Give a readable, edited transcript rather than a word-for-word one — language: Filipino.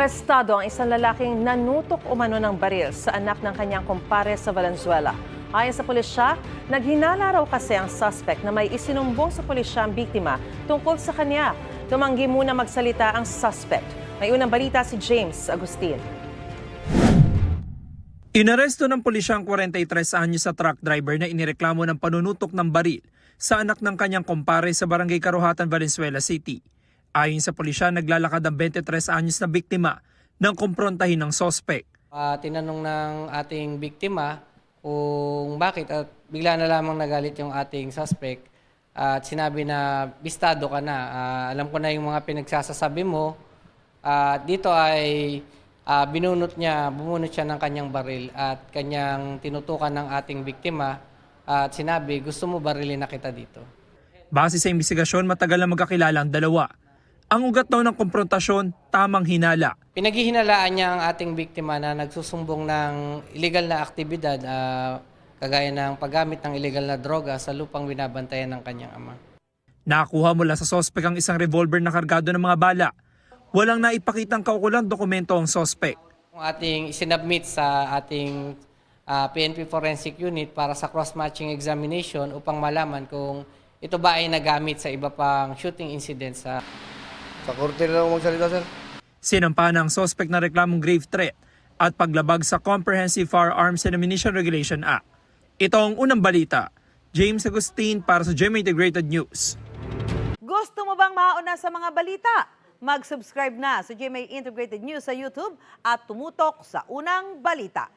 Arestado ang isang lalaking nanutok umano ng baril sa anak ng kanyang kumpare sa Valenzuela. Ayon sa pulisya, naghinala raw kasi ang suspect na may isinumbong sa pulisya ang biktima tungkol sa kanya. Tumanggi muna magsalita ang suspect. May unang balita si James Agustin. Inaresto ng pulisya ang 43 anyos sa truck driver na inireklamo ng panunutok ng baril sa anak ng kanyang kumpare sa Barangay Karuhatan, Valenzuela City. Ayon sa pulisya, naglalakad ang 23 anyos na biktima nang kumprontahin ng sospek. Tinanong ng ating biktima kung bakit at bigla na lamang nagalit yung ating suspect at sinabi na bistado ka na. Alam ko na yung mga pinagsasasabi mo. Dito ay bumunot siya ng kanyang baril at kanyang tinutukan ng ating biktima at sinabi, gusto mo barilin na kita dito. Base sa investigasyon, matagal na magkakilala ang dalawa. Ang ugat daw ng komprontasyon, tamang hinala. Pinaghihinalaan niya ang ating biktima na nagsusumbong ng illegal na aktibidad, kagaya ng paggamit ng illegal na droga sa lupang binabantayan ng kanyang ama. Nakakuha mula sa sospek ang isang revolver na kargado ng mga bala. Walang naipakitang kaukulang dokumento ang sospek. Ang ating isinabmit sa ating PNP Forensic Unit para sa cross-matching examination upang malaman kung ito ba ay nagamit sa iba pang shooting incidents. Sa korte na lang magsalita, sir. Sinampa ng sospek na reklamong grave threat at paglabag sa Comprehensive Firearms and Ammunition Regulation Act. Ito ang unang balita. James Agustin para sa GMA Integrated News. Gusto mo bang mauna sa mga balita? Mag-subscribe na sa GMA Integrated News sa YouTube at tumutok sa unang balita.